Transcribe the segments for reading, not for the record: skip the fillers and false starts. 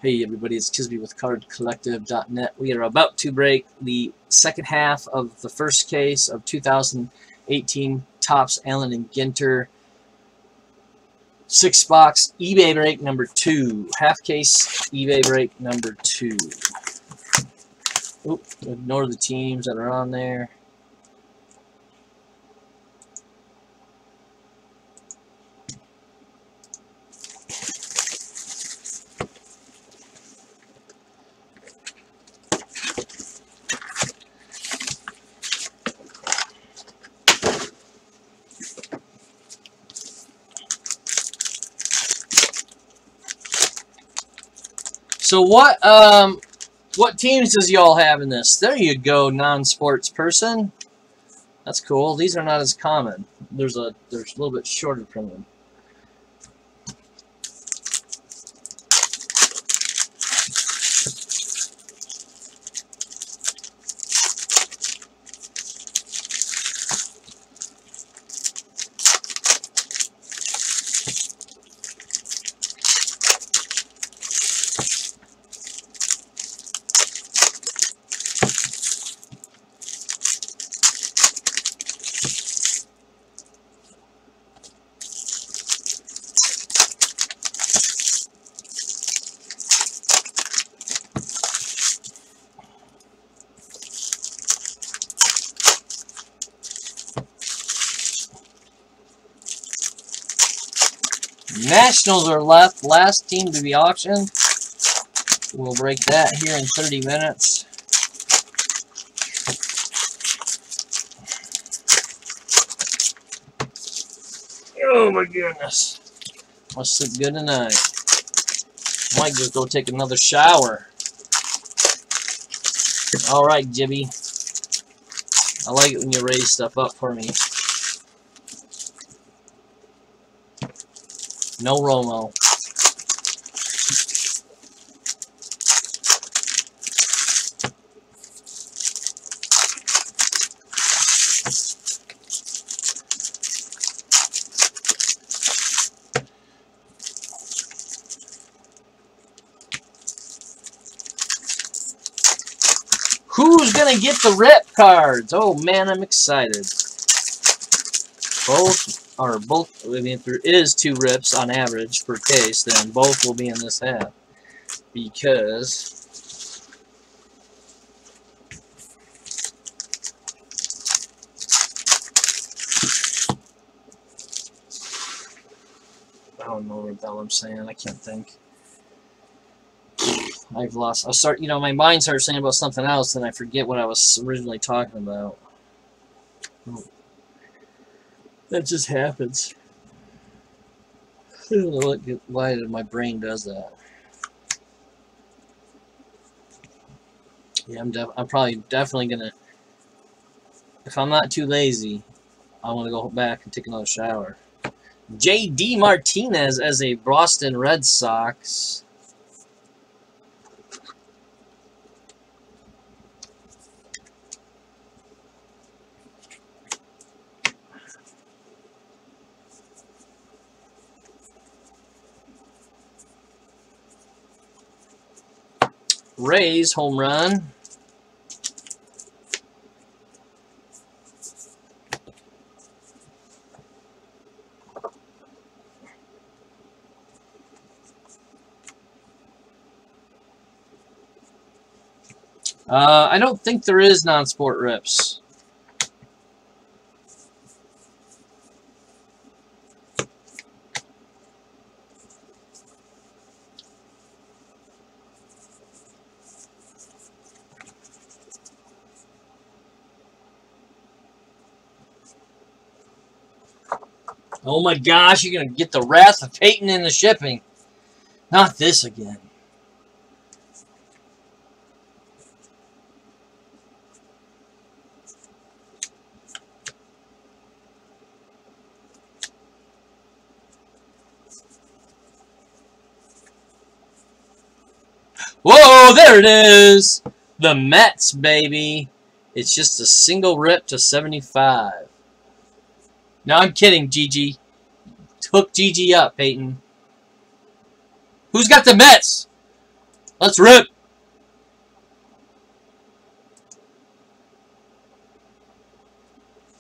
Hey everybody, it's Kisby with CardCollective.net. We are about to break the second half of the first case of 2018 Topps Allen and Ginter 6-box eBay break number 2. Half case eBay break number 2. Oop, ignore the teams that are on there. So what teams does y'all have in this? There you go, non-sports person. That's cool. These are not as common. There's a little bit shorter printed. Nationals are left, last team to be auctioned. We'll break that here in 30 minutes. Oh my goodness. Must sleep good tonight. Might just go take another shower. Alright, Jibby. I like it when you raise stuff up for me. No Romo. Who's gonna get the rep cards? Oh man, I'm excited. I mean, if there is 2 rips on average per case, then both will be in this half. Because I don't know what the hell I'm saying. I can't think. I've lost. My mind starts saying about something else, and I forget what I was originally talking about. That just happens. I don't know why my brain does that. Yeah, I'm probably definitely gonna. If I'm not too lazy, I want to go back and take another shower. J.D. Martinez as a Boston Red Sox. Rays home run. I don't think there is non-sport rips. Oh my gosh, you're going to get the wrath of Peyton in the shipping. Not this again. Whoa, there it is. The Mets, baby. It's just a single rip to 75. No, I'm kidding, Gigi. Hook Gigi up, Peyton. Who's got the Mets? Let's rip!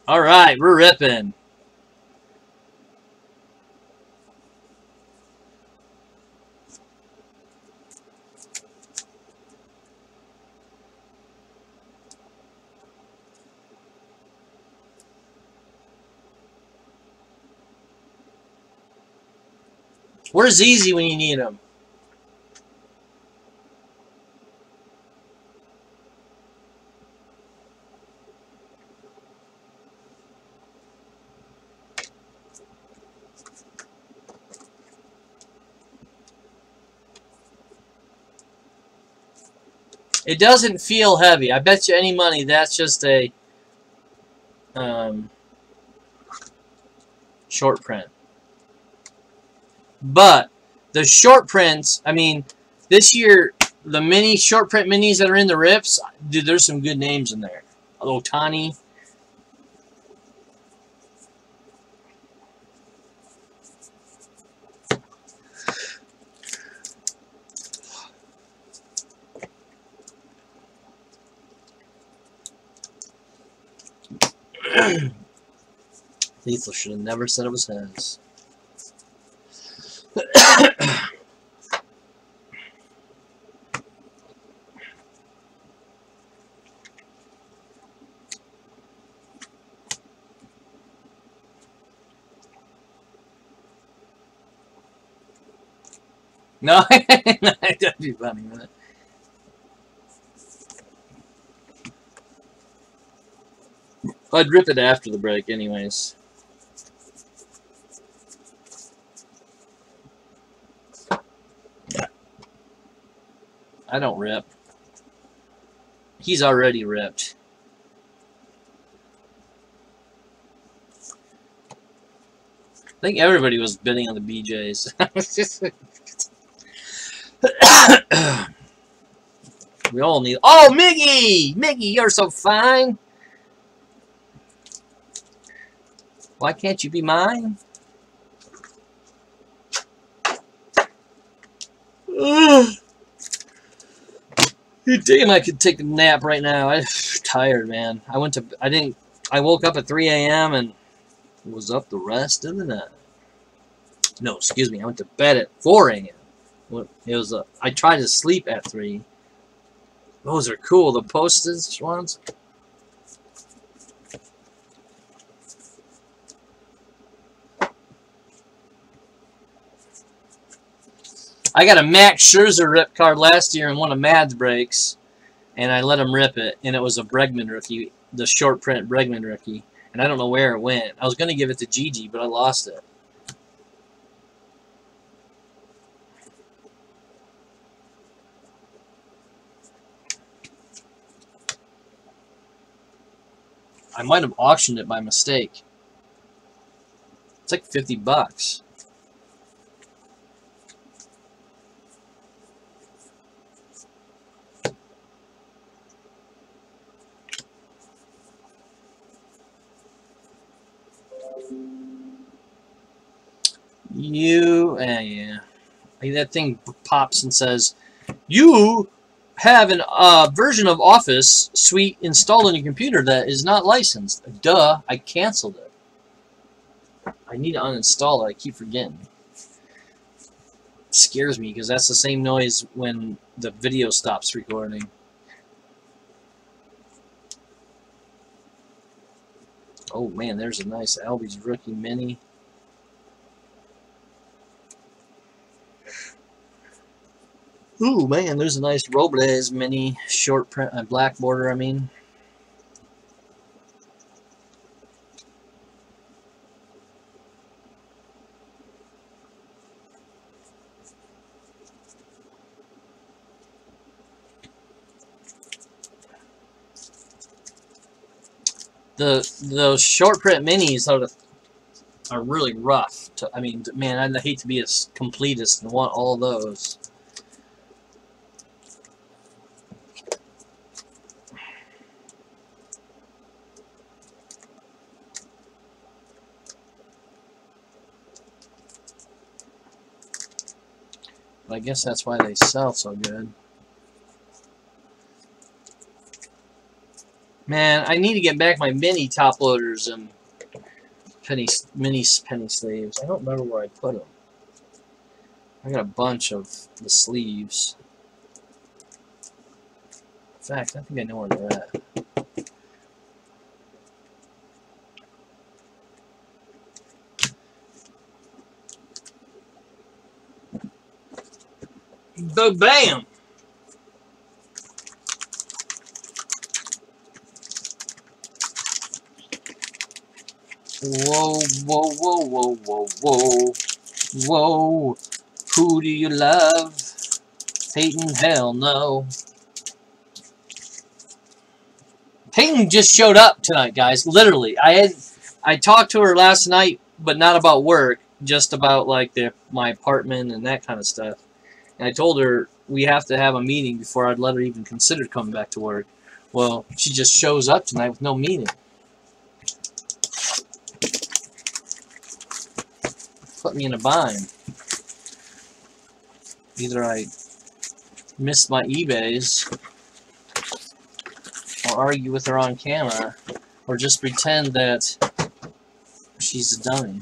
Alright, we're ripping. Where's Easy when you need him? It doesn't feel heavy. I bet you any money that's just a short print. But the short prints, I mean, this year, the mini short print minis that are in the rips, dude, there's some good names in there. Otani. Lethal should have never said it was his. No, that'd be funny, wouldn't it? I'd rip it after the break anyways. I don't rip. He's already ripped. I think everybody was bidding on the BJs. We all need... Oh, Miggy! Miggy, you're so fine! Why can't you be mine? Damn, I could take a nap right now. I'm tired, man. I woke up at 3 a.m. and was up the rest of the night. No, excuse me. I went to bed at 4 a.m. It was I tried to sleep at 3. Those are cool. The postage ones. I got a Max Scherzer rip card last year in one of Mad's breaks, and I let him rip it, and it was a Bregman rookie, the short print Bregman rookie, and I don't know where it went. I was going to give it to Gigi, but I lost it. I might have auctioned it by mistake. It's like $50. Yeah. That thing pops and says, you have a version of Office Suite installed on your computer that is not licensed. Duh, I canceled it. I need to uninstall it. I keep forgetting. It scares me because that's the same noise when the video stops recording. Oh man, there's a nice Albies rookie mini. Ooh, man, there's a nice Robles mini short print, black border, I mean. Those short print minis are really rough. I mean, man, I'd hate to be a completist and want all those. But I guess that's why they sell so good. Man, I need to get back my mini top loaders and mini penny sleeves. I don't remember where I put them. I got a bunch of the sleeves. In fact, I think I know where they're at. Bam! Whoa, whoa, whoa, whoa, whoa, whoa. Whoa. Who do you love? Peyton, hell no. Peyton just showed up tonight, guys. Literally. I talked to her last night, but not about work. Just about, like, my apartment and that kind of stuff. And I told her we have to have a meeting before I'd let her even consider coming back to work. Well, she just shows up tonight with no meeting. Put me in a bind. Either I missed my eBays, or argue with her on camera, or just pretend that she's a dummy.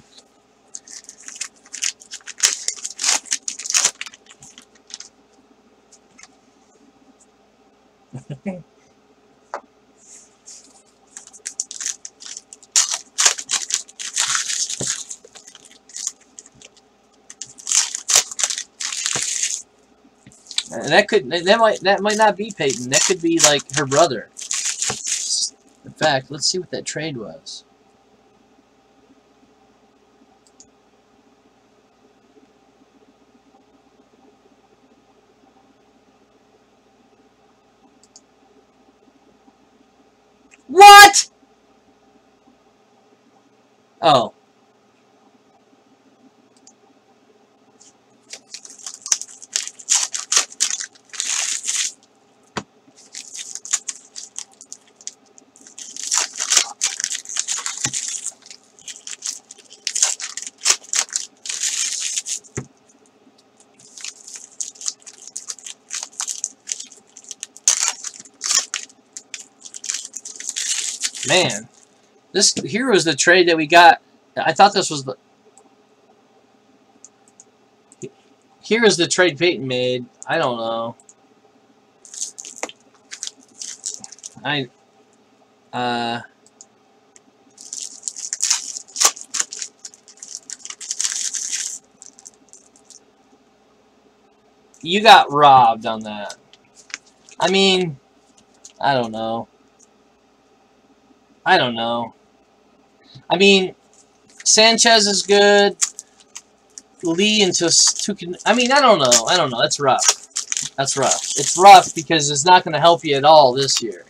That might not be Peyton. That could be like her brother. In fact, let's see what that trade was. What? Oh. Man, here was the trade that we got. I thought this was the... Here is the trade Peyton made. I don't know. You got robbed on that. I mean, I don't know. I don't know. I mean, Sanchez is good. Lee and Tukin. I mean, I don't know. I don't know. That's rough. That's rough. It's rough because it's not going to help you at all this year.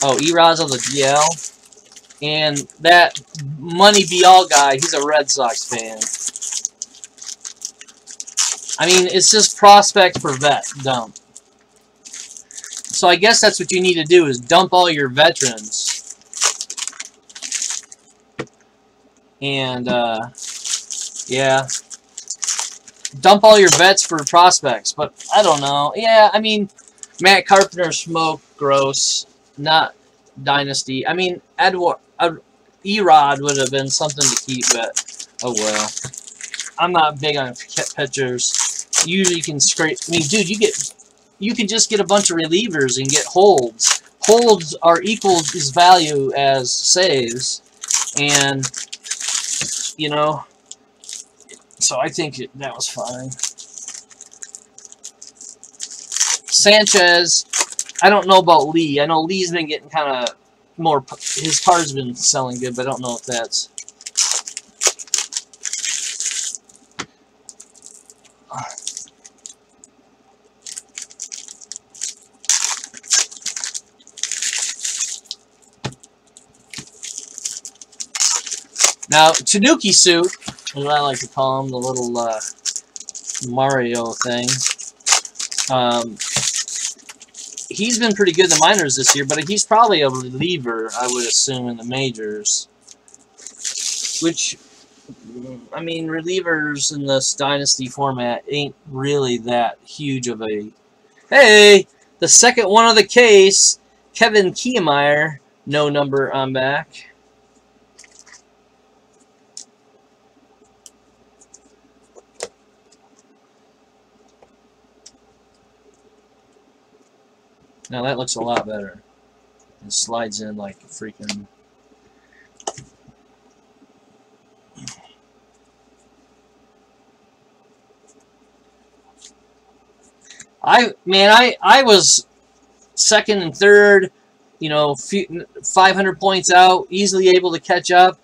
Oh, Erod's on the DL. And that Money Be All guy, he's a Red Sox fan. I mean, it's just prospect for vet dump. So I guess that's what you need to do, is dump all your veterans. And, yeah. Dump all your vets for prospects. But, I don't know. Yeah, I mean, Matt Carpenter, smoke, gross. Not dynasty. I mean, Erod would have been something to keep, but, oh well. I'm not big on pitchers. Usually you can scrape. I mean, dude, you can just get a bunch of relievers and get holds. Holds are equal as value as saves, and you know. So I think that was fine. Sanchez, I don't know about Lee. I know Lee's been getting kind of more. His card's been selling good, but I don't know if that's. Now, Tanuki suit, as I like to call him, the little Mario thing. He's been pretty good in the minors this year, but he's probably a reliever, I would assume, in the majors. Which, I mean, relievers in this dynasty format ain't really that huge of a... Hey! The second one of the case, Kevin Kiermaier, no number on back. Now that looks a lot better. It slides in like a freaking... I was second and third, you know, 500 points out, easily able to catch up,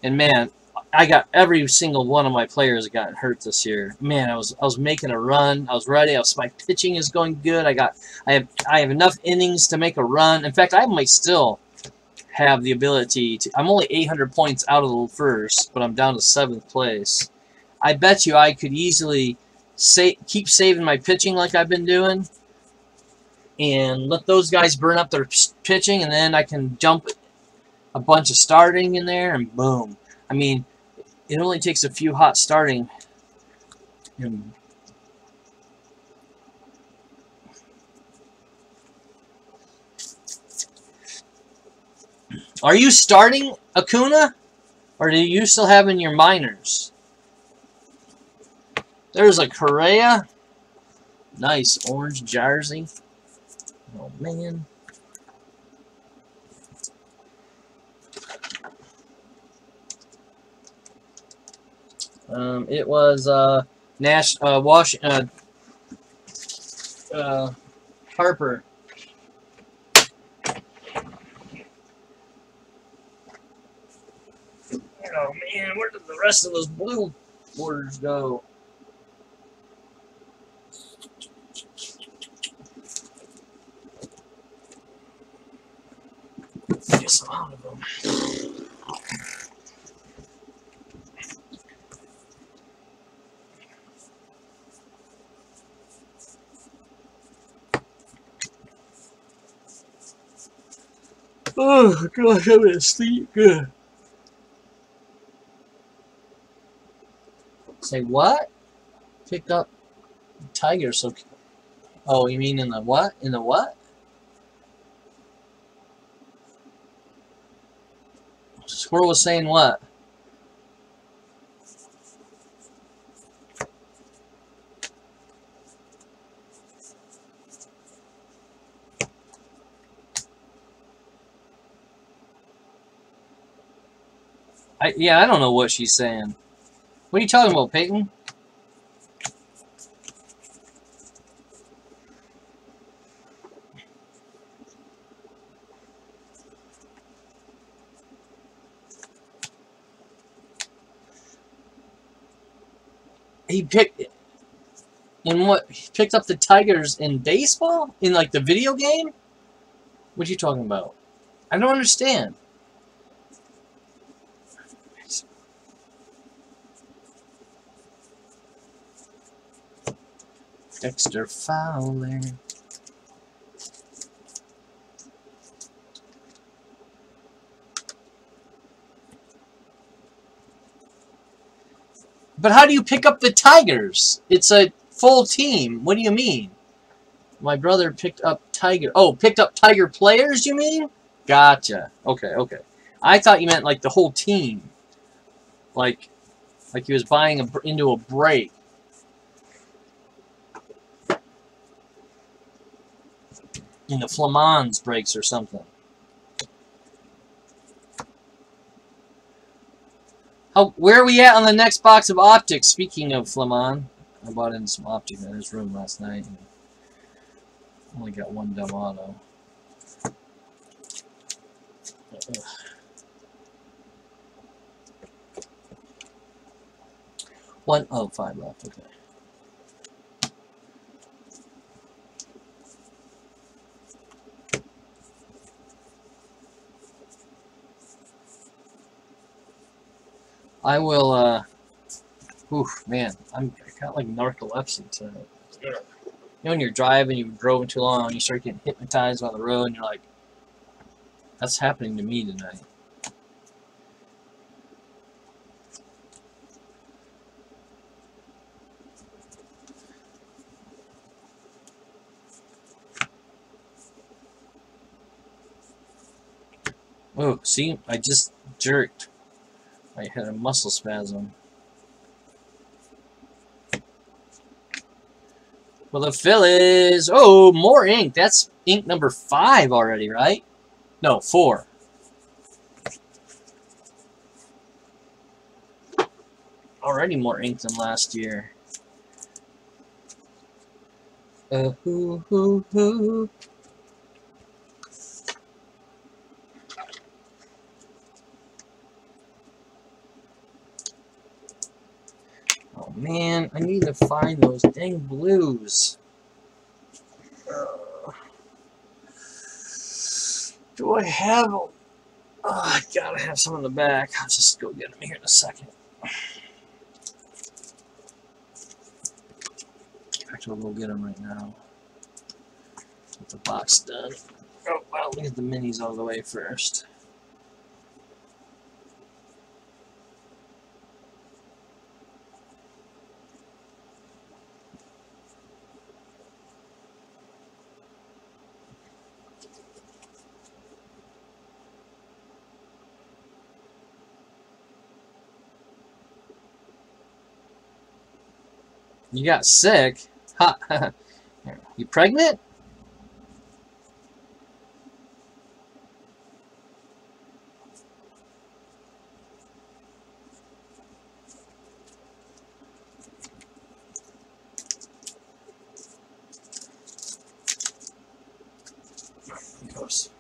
and man, I got every single one of my players that got hurt this year. Man, I was making a run. I was ready. My pitching is going good. I have enough innings to make a run. In fact, I might still have the ability to. I'm only 800 points out of the first, but I'm down to 7th place. I bet you I could easily keep saving my pitching like I've been doing, and let those guys burn up their pitching, and then I can jump a bunch of starting in there, and boom. I mean, it only takes a few hot starting. Are you starting Acuna, or do you still have in your minors? There's a Correa. Nice orange jersey. Oh, man. It was Harper. Oh man, where did the rest of those blue borders go? I guess I'm out of them. Oh gosh, I'm gonna sleep good. Say what? Picked up Tiger, so... Oh, you mean in the what? In the what? Squirrel was saying what? Yeah, I don't know what she's saying. What are you talking about, Peyton? He picked up the Tigers in baseball? In like the video game? What are you talking about? I don't understand. Dexter Fowler. But how do you pick up the Tigers? It's a full team. What do you mean? My brother picked up Tiger. Oh, picked up Tiger players, you mean? Gotcha. Okay, okay. I thought you meant like the whole team. Like he was buying into a break. In the Flamand's breaks or something. Where are we at on the next box of optics? Speaking of Flamand, I bought in some optics in his room last night. And only got one dumb auto. Oh, 5 left. Okay. I will, oof, man, I got like narcolepsy tonight. You know, when you're driving, you've driven too long, you start getting hypnotized by the road, and you're like, that's happening to me tonight. Oh, see, I just jerked. I had a muscle spasm. Well, the Phillies. Oh, more ink. That's ink number 5 already, right? No, 4. Already more ink than last year. Hoo, hoo, hoo. Oh man, I need to find those dang blues. Do I have them? Oh, I gotta have some in the back. I'll just go get them here in a second. Actually, I'll go get them right now. Get the box done. Oh, well, let me get the minis out of the way first. You got sick? Ha! You pregnant? Of course.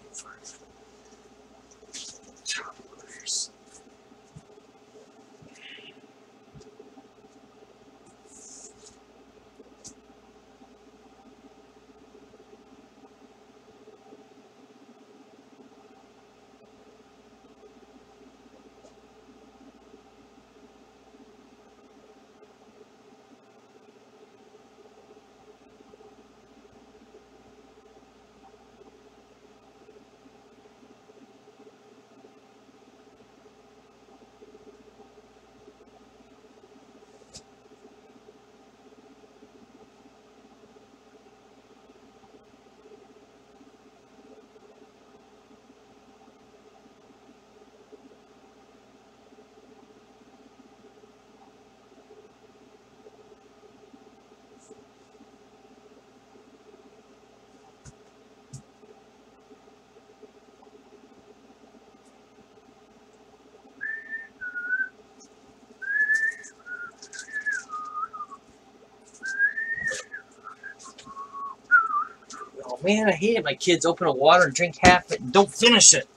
Oh man, I hate it. My kids open a water and drink half it and don't finish it.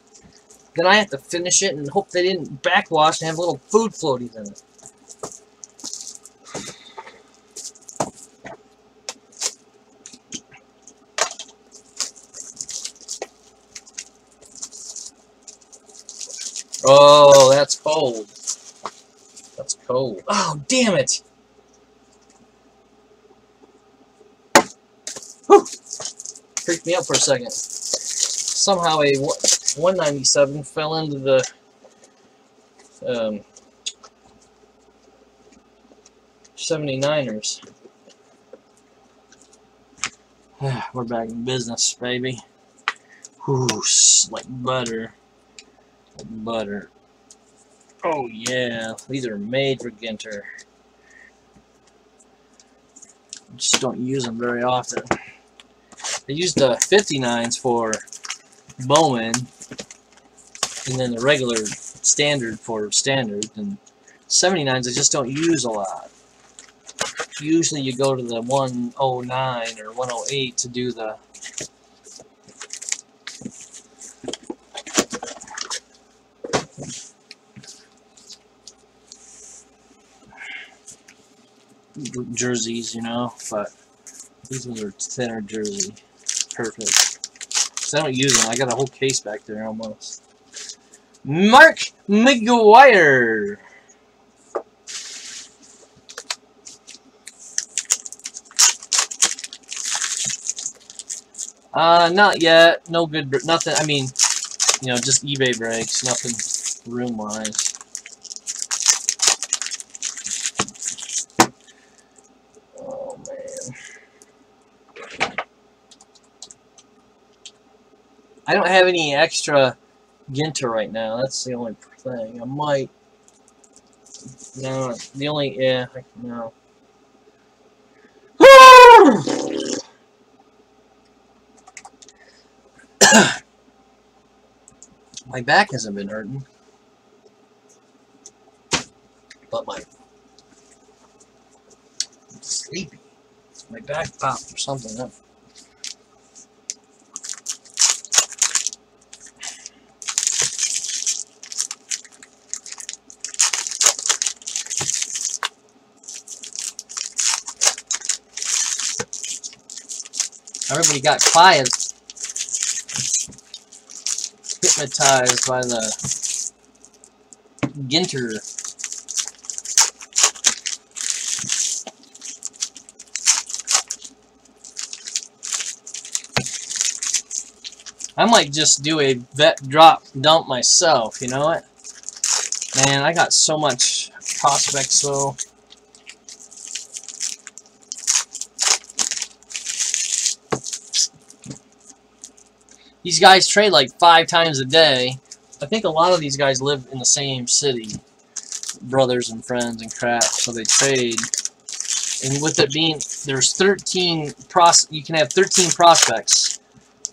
Then I have to finish it and hope they didn't backwash and have little food floaties in it. Oh, that's cold. That's cold. Oh, damn it! Whew! Freaked me out for a second. Somehow a 197 fell into the 79ers. We're back in business, baby. Whew, like butter. Like butter. Oh yeah, these are made for Ginter. Just don't use them very often. I used the 59s for Bowman, and then the regular standard for standard, and 79s I just don't use a lot. Usually you go to the 109 or 108 to do the jerseys, you know, but these ones are thinner jersey. Perfect. So I don't use them. I got a whole case back there almost. Mark McGuire. Not yet. No good. Nothing. I mean, you know, just eBay breaks. Nothing room-wise. Oh man. I don't have any extra Ginter right now. That's the only thing. I might. No, the only. Yeah, no. My back hasn't been hurting, but I'm sleepy. My back popped or something. Everybody got quiet, hypnotized by the Ginter. I might just do a vet drop dump myself, you know what? Man, I got so much prospects though. These guys trade like 5 times a day. I think a lot of these guys live in the same city. Brothers and friends and crap, so they trade. And with it being, there's 13 you can have 13 prospects.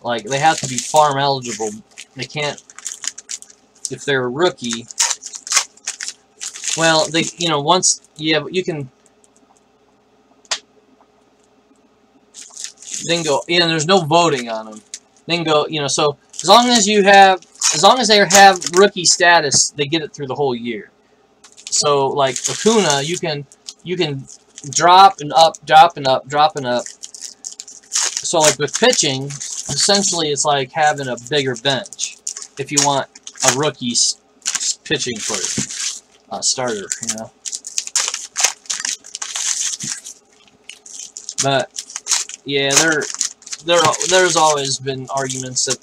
Like, they have to be farm eligible. They can't, if they're a rookie, well, they, you know, once, yeah, you can, then go, yeah, there's no voting on them. Then go, you know, so as long as you have, as long as they have rookie status, they get it through the whole year. So, like Acuna, you can drop and up, drop and up, drop and up. So, like with pitching, essentially it's like having a bigger bench if you want a rookie pitching for starter, you know. But yeah, there's always been arguments that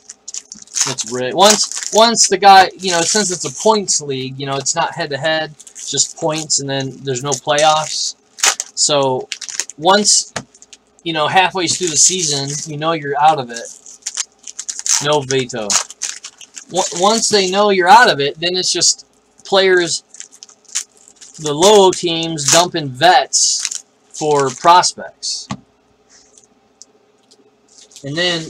it's rigged. Once the guy, you know, since it's a points league, you know, it's not head to head, just points, and then there's no playoffs. So once, you know, halfway through the season, you know you're out of it. No veto. Once they know you're out of it, then it's just players, the low teams dumping vets for prospects. And then,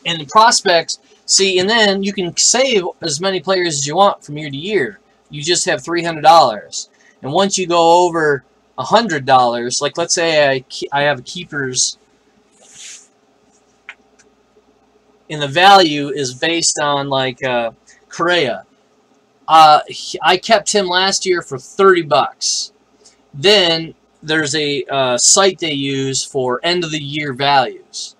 and the prospects, see, and then you can save as many players as you want from year to year. You just have $300. And once you go over $100, like let's say I have keepers, and the value is based on like Correa. I kept him last year for $30. Then there's a site they use for end of the year values.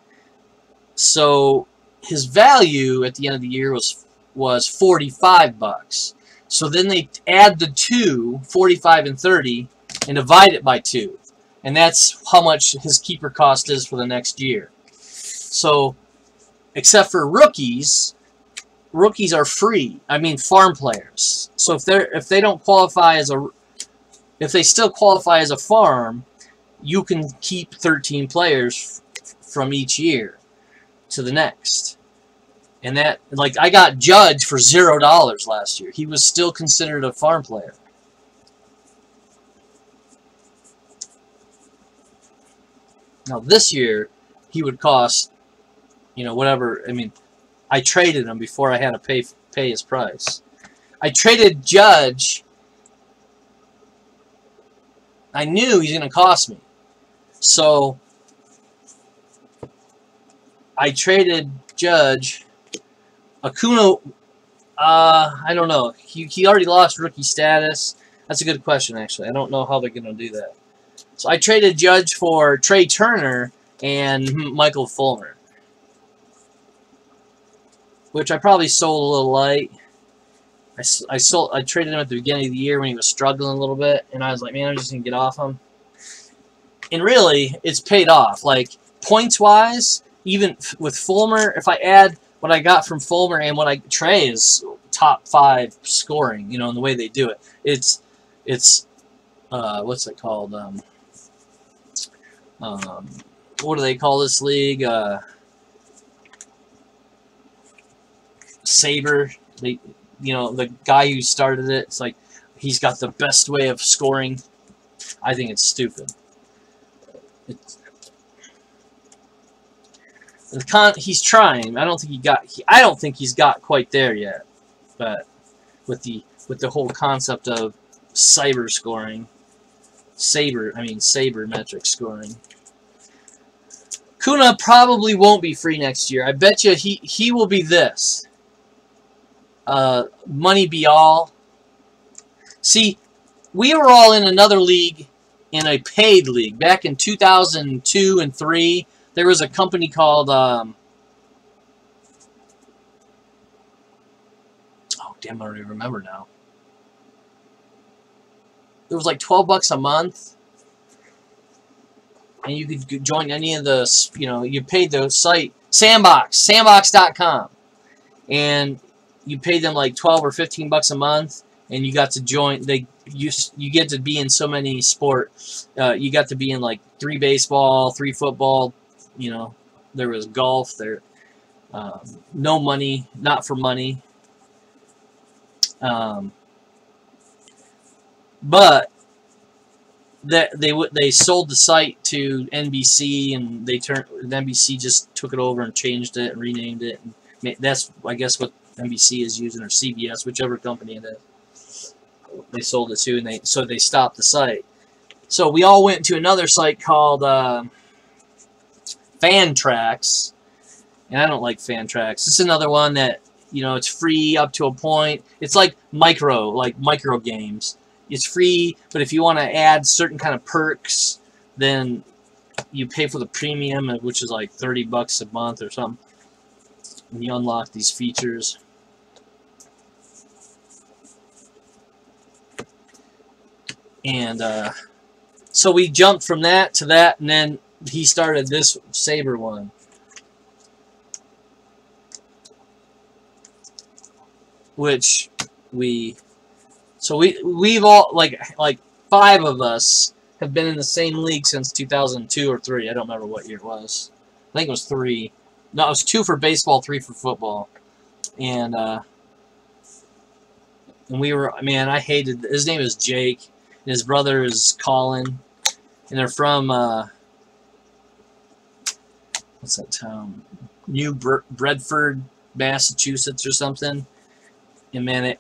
So his value at the end of the year was $45. So then they add the two, 45 and 30, and divide it by 2. And that's how much his keeper cost is for the next year. So, except for rookies are free. I mean, farm players. So if they don't qualify as if they still qualify as a farm, you can keep 13 players from each year to the next. And that, like, I got Judge for $0 last year. He was still considered a farm player. Now this year, he would cost, you know, whatever. I mean, I traded him before I had to pay his price. I traded Judge. I knew he's going to cost me. So I traded Judge. Acuna, I don't know. He already lost rookie status. That's a good question, actually. I don't know how they're going to do that. So I traded Judge for Trey Turner and Michael Fulmer, which I probably sold a little light. I traded him at the beginning of the year when he was struggling a little bit, and I was like, man, I'm just going to get off him. And really, it's paid off. Like, points-wise, even with Fulmer, if I add what I got from Fulmer and what Trey is top 5 scoring, you know, in the way they do it. It's what's it called? What do they call this league? Saber. The guy who started it. It's like he's got the best way of scoring. I think it's stupid. He's trying. I don't think he's got quite there yet. But with the whole concept of sabermetric scoring. Kuna probably won't be free next year. I bet you he will be this. Money be all. See, we were all in another league, in a paid league. Back in 2002 and 3, there was a company called, oh, damn, I don't even remember now. It was like $12 a month. And you could join any of the, you paid the site, sandbox.com. And you paid them like 12 or 15 bucks a month, and you got to join. You get to be in so many sports. You got to be in like 3 baseball, 3 football. There was golf. There, no money, not for money. But they sold the site to NBC, and NBC just took it over and changed it and renamed it. And that's, I guess, what NBC is using, or CBS, whichever company it is. They sold it to, and they stopped the site. So we all went to another site called Fantrax, and I don't like Fantrax. This is another one that it's free up to a point. It's like micro games. It's free, but if you want to add certain kind of perks, then you pay for the premium, which is like $30 a month or something. And you unlock these features. And so we jumped from that to that, and then he started this Saber one. Which we've all, like 5 of us have been in the same league since 2002 or 3. I don't remember what year it was. I think it was 3. No, it was 2 for baseball, 3 for football. And we were, man, I hated, his name is Jake, and his brother is Colin, and they're from, what's that town? New Bedford, Massachusetts or something. And man,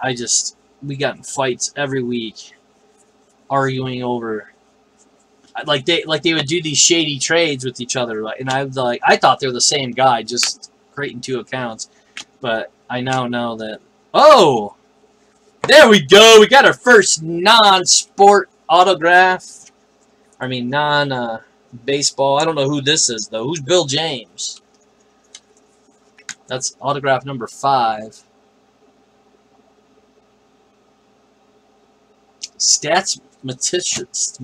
we got in fights every week, arguing over, like they would do these shady trades with each other, and I thought they were the same guy, just creating 2 accounts, but I now know that. Oh, there we go. We got our first non-sport autograph. I mean, non-baseball. I don't know who this is though. Who's Bill James? That's autograph number 5. Stats Maticious.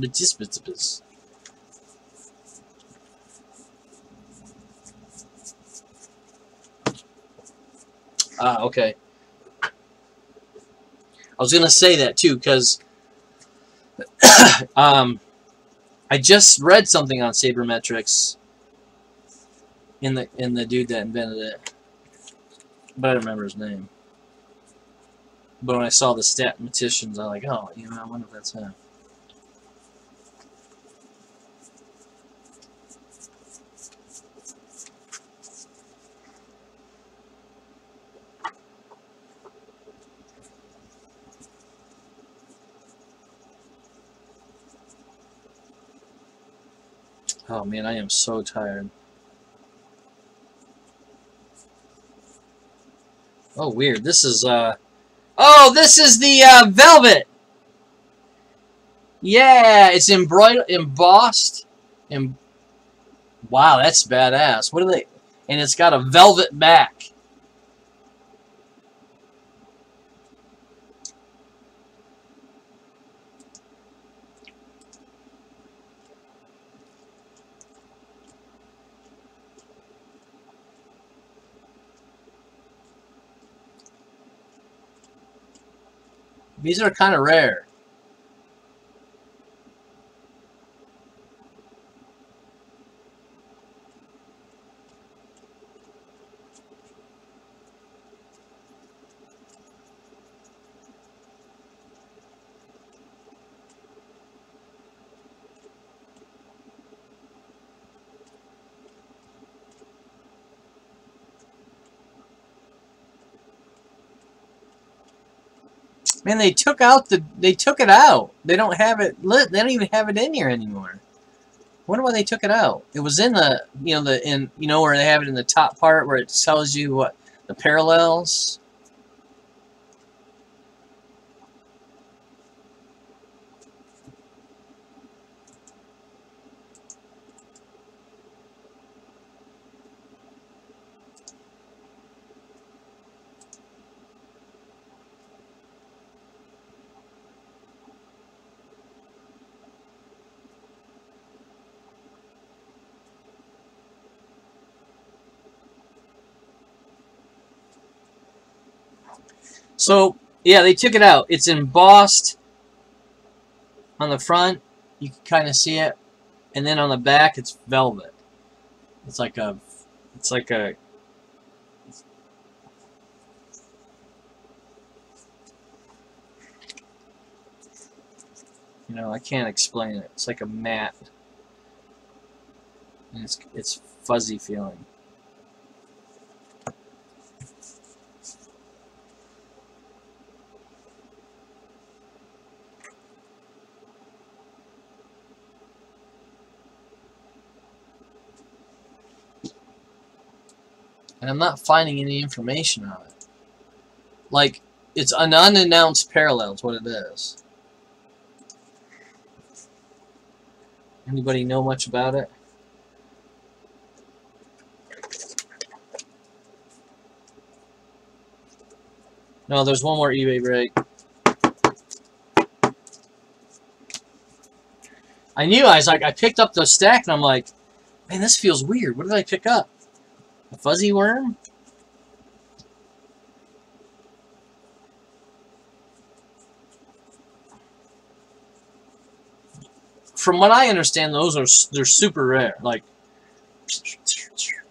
Okay. I was gonna say that too, because I just read something on sabermetrics in the dude that invented it, but I don't remember his name. But when I saw the statisticians, I'm like, oh, I wonder if that's him. Oh man, I am so tired. Oh, weird. This is oh, this is the velvet. Yeah, it's embossed. Wow, that's badass. What are they? And it's got a velvet back. These are kind of rare. Man, they took it out. They don't have it lit. They don't even have it in here anymore. I wonder why they took it out. It was in the, where they have it in the top part where it tells you what the parallels. So, yeah, they took it out. It's embossed on the front. You can kind of see it. And then on the back, it's velvet. It's like a... I can't explain it. It's like a matte. And it's fuzzy feeling. And I'm not finding any information on it. Like, it's an unannounced parallel is what it is. Anybody know much about it? No, there's one more eBay break. I picked up the stack and I'm like, man, this feels weird. What did I pick up? A fuzzy worm? From what I understand, they're super rare. Like,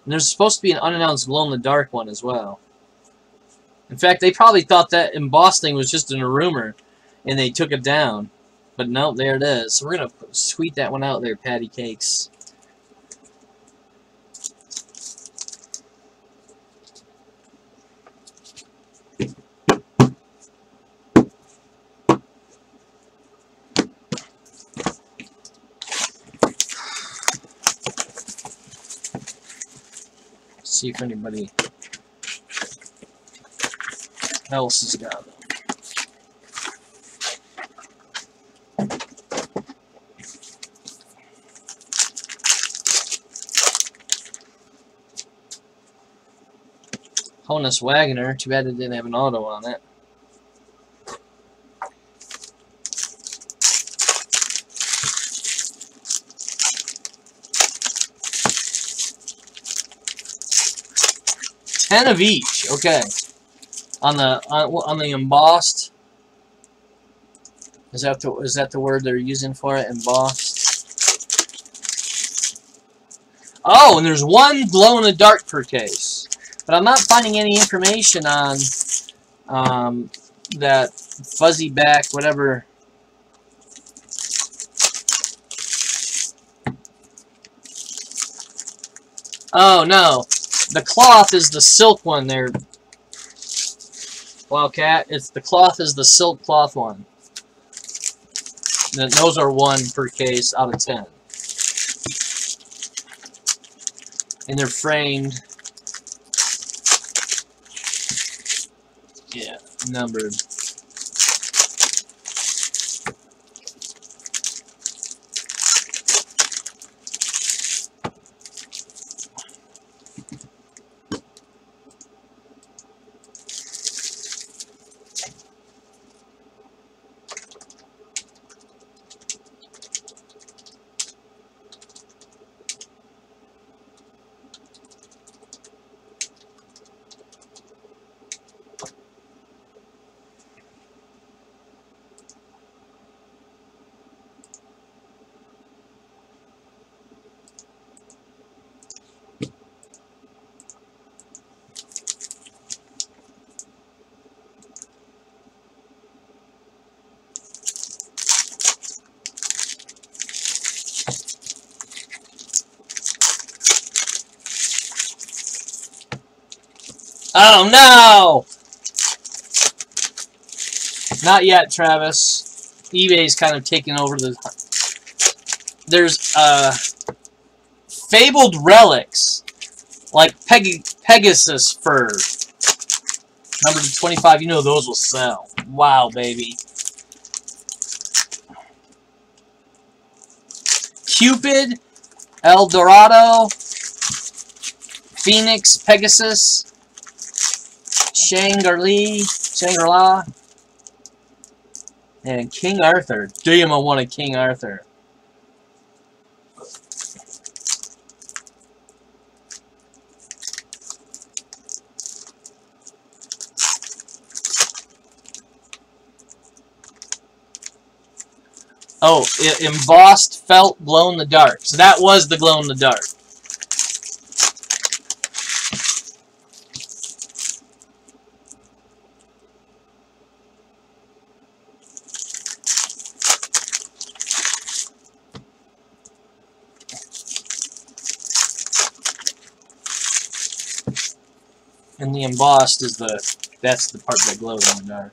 there's supposed to be an unannounced glow-in-the-dark one as well. In fact, they probably thought that embossed thing was just a rumor, and they took it down. But no, there it is. So we're gonna sweet that one out there, patty cakes. See if anybody else has got them. Honus Wagoner. Too bad it didn't have an auto on it. Ten of each. Okay. On the embossed. Is that the word they're using for it? Embossed. Oh, and there's one glow in the dark per case. But I'm not finding any information on that fuzzy back, whatever. Oh, no. The cloth is the silk one there. Wildcat, the cloth is the silk cloth one. And those are 1 per case out of 10. And they're framed. Yeah, numbered. Oh no! Not yet, Travis. eBay's kind of taking over the... There's fabled relics, like Pegasus fur. Number 25, you know those will sell. Wow, baby. Cupid, El Dorado, Phoenix, Pegasus, Shangri-La, and King Arthur. Damn, I want a King Arthur. Oh, embossed felt glow in the dark. So that was the glow in the dark. And the embossed is that's the part that glows in the dark.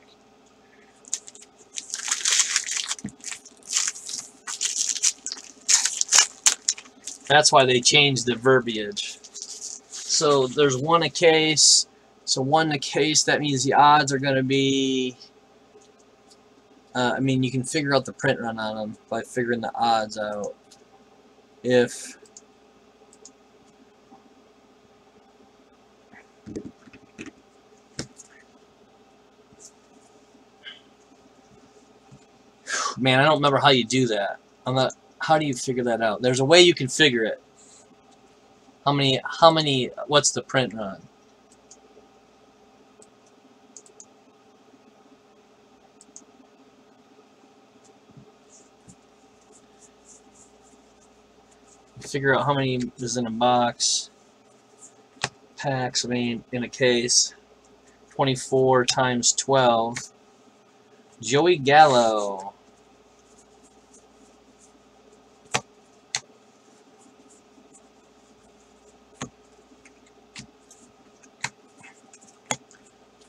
That's why they changed the verbiage. So there's one a case. So one a case, that means the odds are going to be... I mean, you can figure out the print run on them by figuring the odds out. If... Man, I don't remember how you do that. How do you figure that out? There's a way you can figure it. How many, what's the print run? Figure out how many is in a box. Packs, I mean, in a case. 24 times 12. Joey Gallo.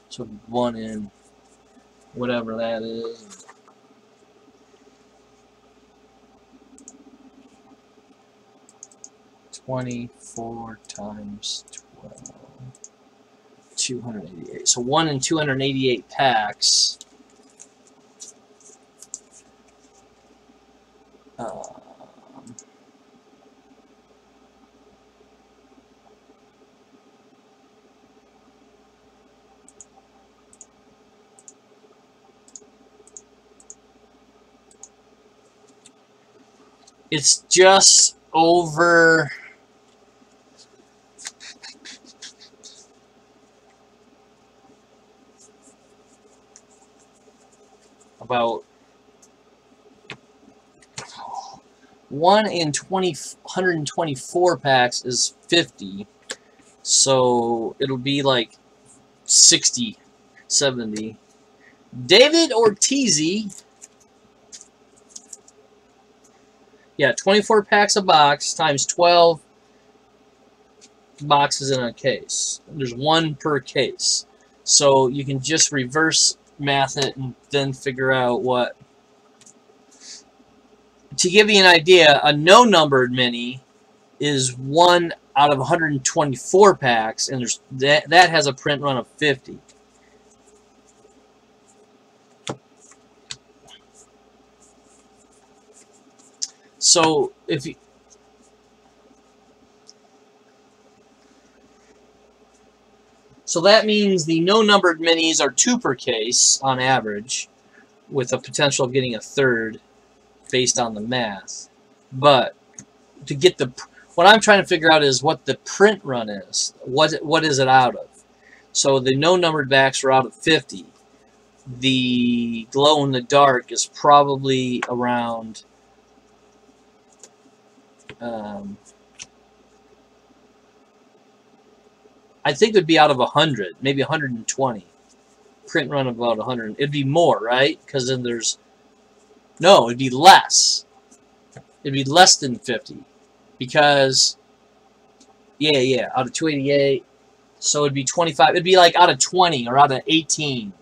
So 1 in whatever that is. $24 times 12. 288. So 1 in 288 packs. It's just over about 1 in 124 packs is 50, so it'll be like 60, 70. David Ortiz. Yeah, 24 packs a box times 12 boxes in a case. There's 1 per case. So you can just reverse math it and then figure out what. To give you an idea, a no-numbered mini is 1 out of 124 packs, and that has a print run of 50. So if you, so that means the no-numbered minis are 2 per case on average, with a potential of getting a 3rd based on the math. But to get what I'm trying to figure out is what the print run is. What is it out of? So the no-numbered backs are out of 50. The glow in the dark is probably around. I think it would be out of 100, maybe 120. Print run of about 100. It'd be more, right? Because then there's... No, it'd be less. It'd be less than 50. Because... Yeah, out of 288. So it'd be 25. It'd be like out of 20 or out of 18.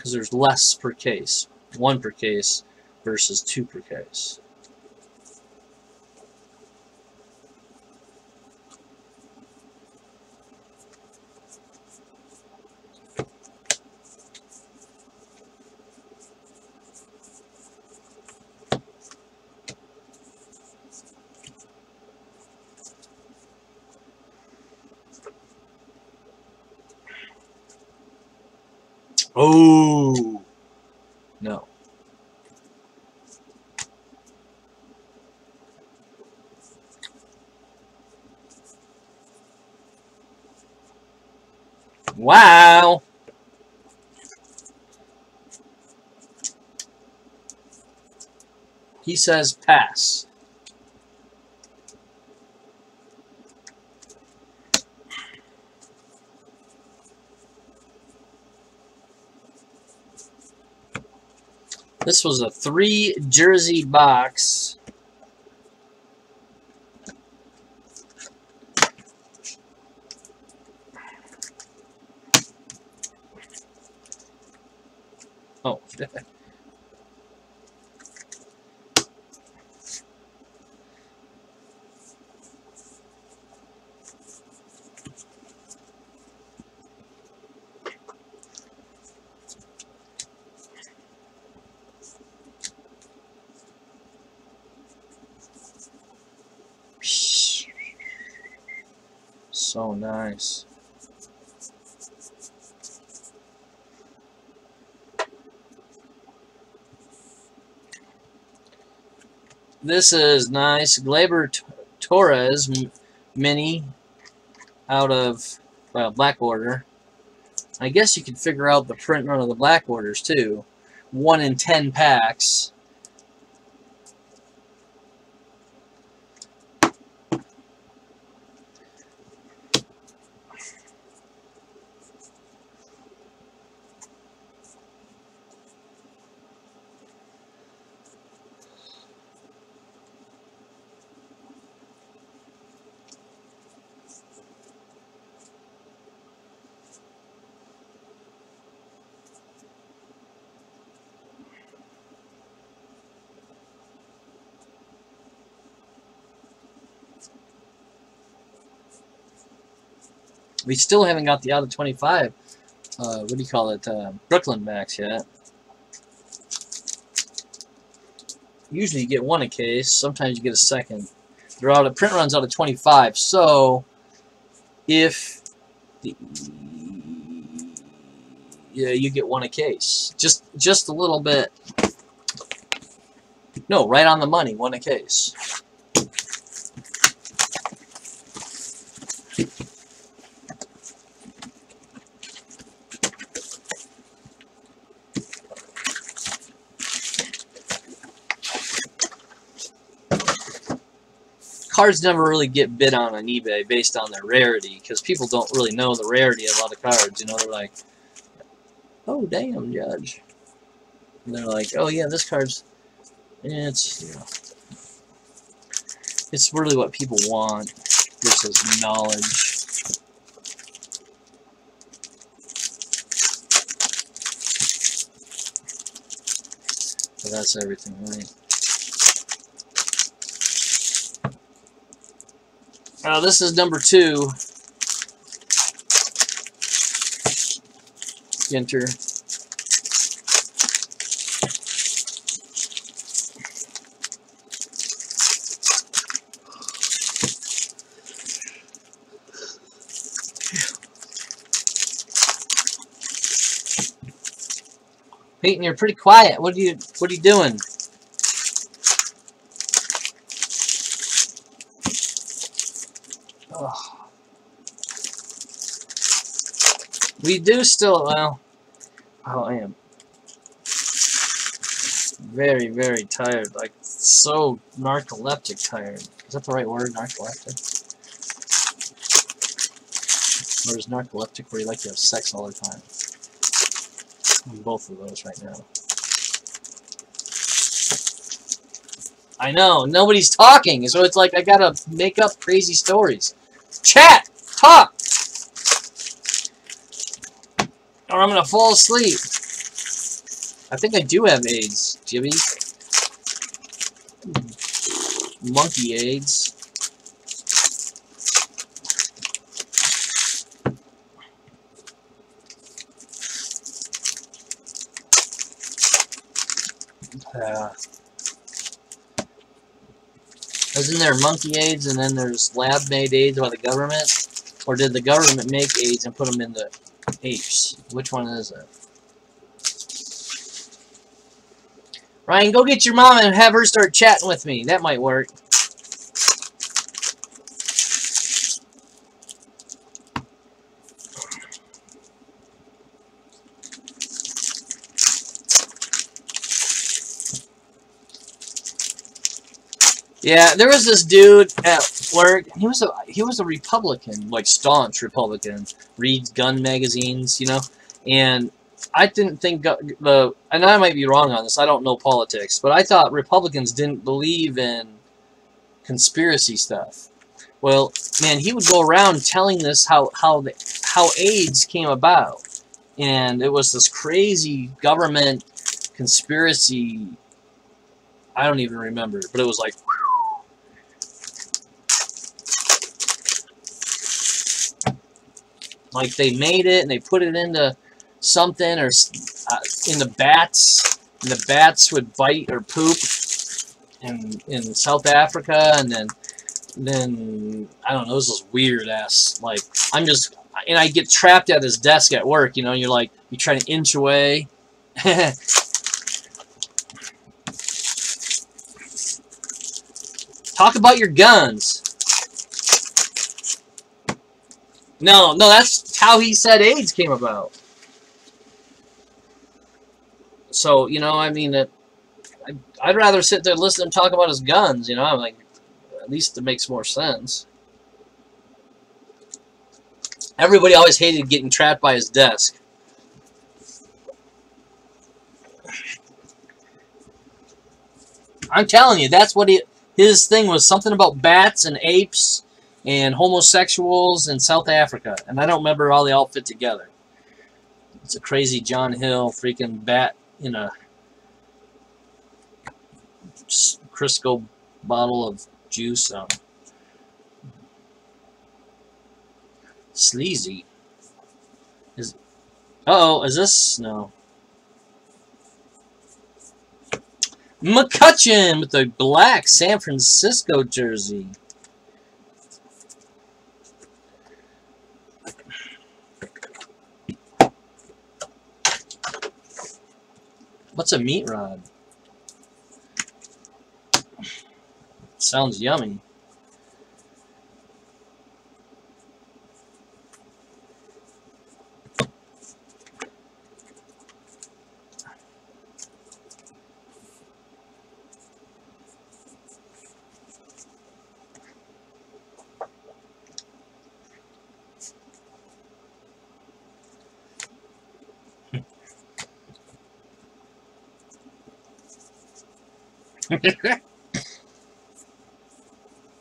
because there's less per case. 1 per case versus 2 per case. Oh, no. Wow. He says pass. This was a 3 jersey box. Oh. So nice. This is nice. Glaber Torres mini out of, well, black border. I guess you could figure out the print run of the black borders too. 1 in 10 packs. We still haven't got the out of 25, what do you call it, Brooklyn backs yet. Usually you get 1 a case, sometimes you get a second. They're out of, print runs out of 25, so if the, yeah, you get 1 a case. Just a little bit. No, right on the money, 1 a case. Cards never really get bid on eBay based on their rarity, because people don't really know the rarity of a lot of cards. You know, they're like, oh, damn, Judge. And they're like, oh, yeah, this card's, it's, you know, it's really what people want versus knowledge. So that's everything, right? This is number 2. Ginter. Peyton, you're pretty quiet. What are you doing? Ugh. We do still, well, oh, I am very, very tired, like so narcoleptic tired. Is that the right word, narcoleptic? Or is narcoleptic where you like to have sex all the time? I'm both of those right now. I know, nobody's talking, so it's like I gotta make up crazy stories. Chat! Talk! Or I'm gonna fall asleep. I think I do have AIDS, Jimmy. Monkey AIDS. Isn't there monkey AIDS and then there's lab-made AIDS by the government? Or did the government make AIDS and put them in the apes? Which one is it? Ryan, go get your mom and have her start chatting with me. That might work. Yeah, there was this dude at work. He was a Republican, like staunch Republican. Reads gun magazines, you know. And I didn't think and I might be wrong on this. I don't know politics, but I thought Republicans didn't believe in conspiracy stuff. Well, man, he would go around telling this how AIDS came about, and it was this crazy government conspiracy. I don't even remember, but it was like. Like they made it and they put it into something or in the bats, and the bats would bite or poop in South Africa, and then I don't know, this is weird ass. Like and I get trapped at his desk at work, you know. And you're like, you try to inch away. Talk about your guns. No, that's how he said AIDS came about. So, you know, I mean, I'd rather sit there and listen to him talk about his guns, you know. I'm like, at least it makes more sense. Everybody always hated getting trapped by his desk. I'm telling you, that's what his thing was, something about bats and apes and homosexuals in South Africa. And I don't remember how they all fit together. It's a crazy John Hill freaking bat in a Crisco bottle of juice. Sleazy. Uh-oh, is this? No. McCutcheon with the black San Francisco jersey. What's a meat rod? Sounds yummy.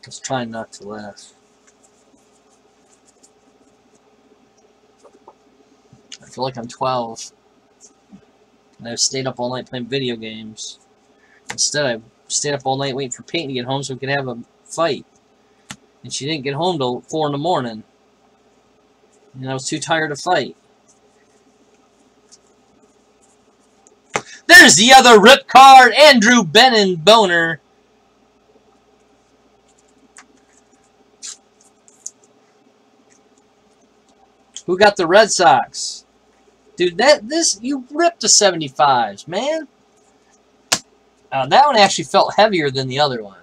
Just trying not to laugh. I feel like I'm 12 and I've stayed up all night playing video games. Instead, I stayed up all night waiting for Peyton to get home so we could have a fight. And she didn't get home till 4 in the morning. And I was too tired to fight. There's the other rip card, Andrew Benin Boner. Who got the Red Sox? Dude, you ripped the 75s, man. That one actually felt heavier than the other one.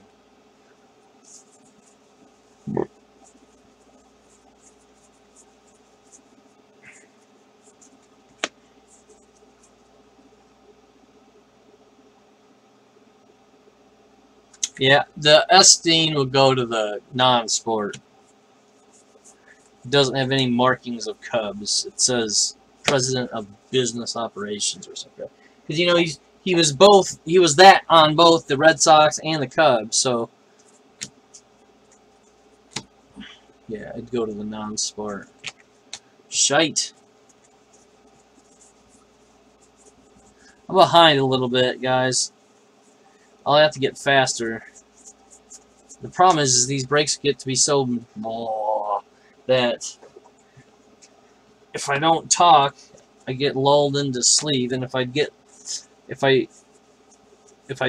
Yeah, the Esteen will go to the non-sport. It doesn't have any markings of Cubs. It says President of Business Operations or something. Because, you know, he was that on both the Red Sox and the Cubs, so yeah, I'd go to the non-sport. Shite. I'm behind a little bit, guys. I'll have to get faster. The problem is these breaks get to be so that if I don't talk, I get lulled into sleep, and if I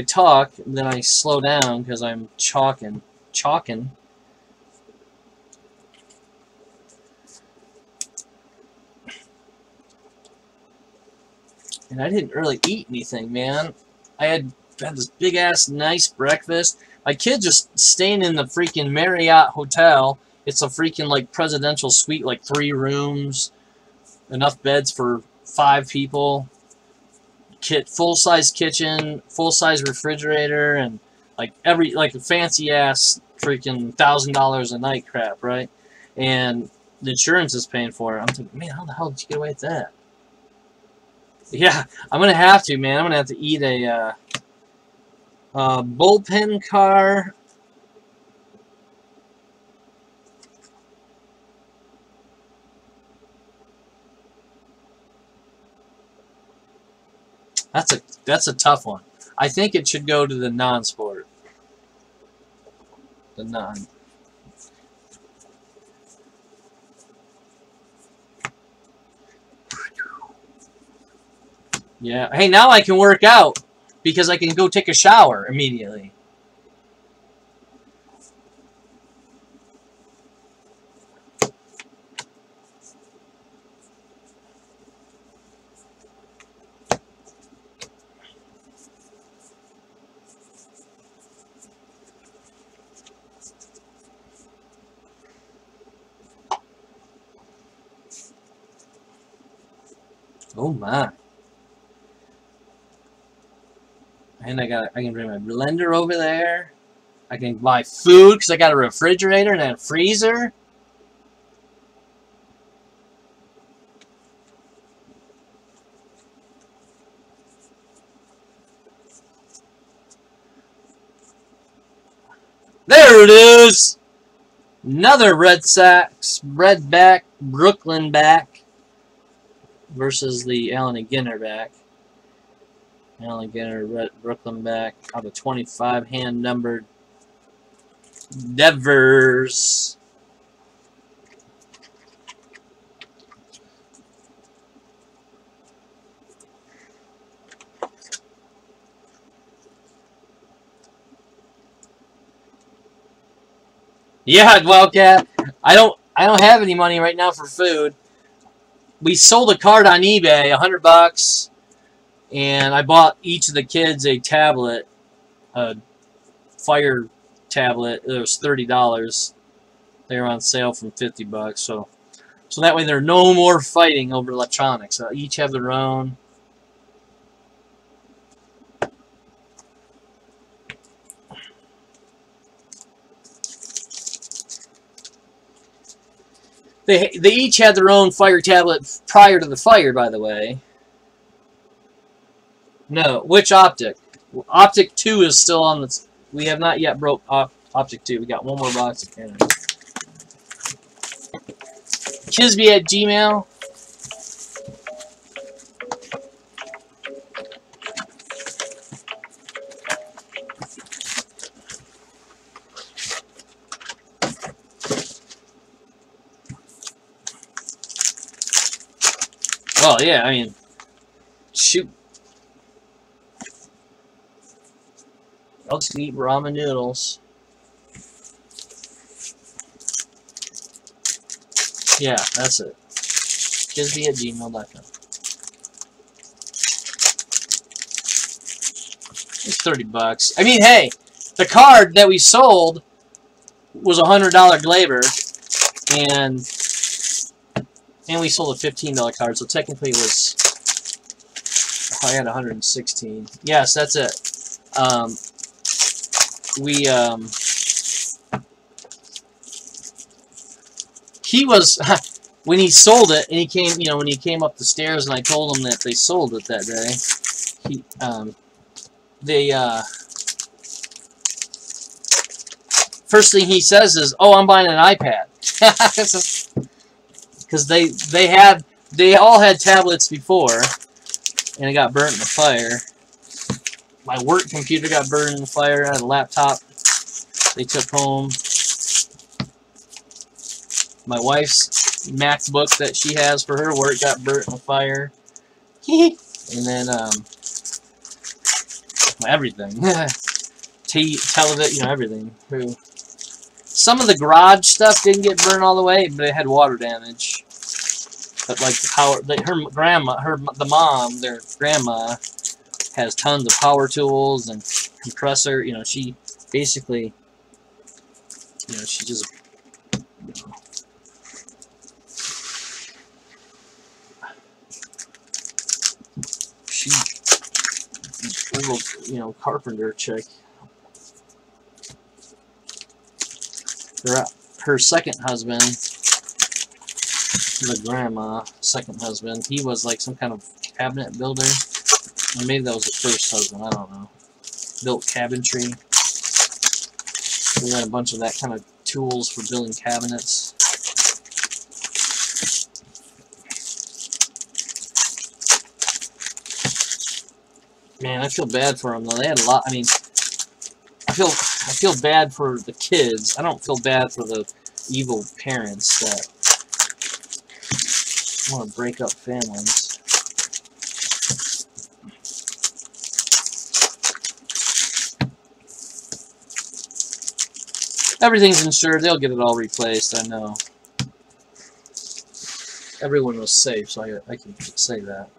talk, then I slow down because I'm chalking. And I didn't really eat anything, man. I had this big ass nice breakfast. My kids just staying in the freaking Marriott hotel. It's a freaking like presidential suite, like 3 rooms, enough beds for 5 people. Full-size kitchen, full-size refrigerator, and like a fancy ass freaking $1,000 a night crap, right? And the insurance is paying for it. I'm thinking, man, how the hell did you get away with that? Yeah, I'm gonna have to, man. I'm gonna have to eat a bullpen car. That's a tough one. I think it should go to the non-sport. The non. Yeah. Hey, now I can work out because I can go take a shower immediately. Oh my. And I can bring my blender over there. I can buy food because I got a refrigerator and a freezer. There it is! Another Red Sox, Brooklyn back versus the Allen and Ginter back. Allen Ginter, Brooklyn back. Out of 25, hand numbered. Devers. Yeah, Wildcat. I don't have any money right now for food. We sold a card on eBay, $100. And I bought each of the kids a tablet, a Fire tablet. It was $30. They were on sale from $50. So that way there's no more fighting over electronics. Each have their own. They each had their own Fire tablet prior to the fire, by the way. No, which Optic? Optic 2 is still on the... We have not yet broke Optic 2. We got one more box of Canon. Kisby at Gmail. Well, yeah, I mean, shoot. I'll just eat ramen noodles. Yeah, that's it. Kisby at gmail.com. It's $30. I mean, hey, the card that we sold was $100 Glaber, and we sold a $15 card, so technically it was... I had 116. Yes, that's it. He was when he sold it, and he came, when he came up the stairs, and I told him that they sold it that day. First thing he says is, "Oh, I'm buying an iPad," because they all had tablets before, and it got burnt in the fire. My work computer got burned in the fire. I had a laptop they took home. My wife's MacBook that she has for her work got burnt in the fire. And then everything. Television, you know, everything. Some of the garage stuff didn't get burned all the way, but it had water damage. But like the power, her grandma, the mom, their grandma, has tons of power tools and compressor. You know, she basically, you know, she just, you know, she, little, you know, carpenter chick. Her second husband, the grandma, second husband, he was like some kind of cabinet builder. Or maybe that was the first husband, I don't know. Built cabinetry. We had a bunch of that kind of tools for building cabinets. Man, I feel bad for them though. They had a lot. I mean, I feel bad for the kids. I don't feel bad for the evil parents that want to break up families. Everything's insured. They'll get it all replaced. I know. Everyone was safe, so I can say that.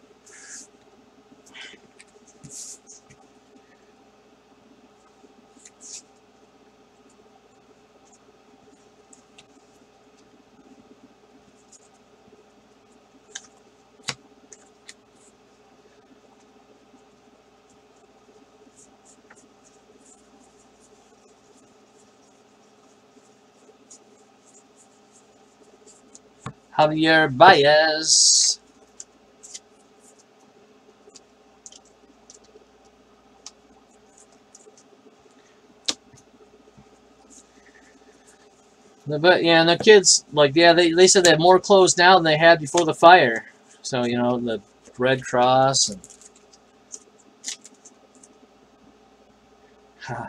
Javier Baez. But yeah, and the kids, like, yeah, they said they have more clothes now than they had before the fire. So, you know, the Red Cross and yeah.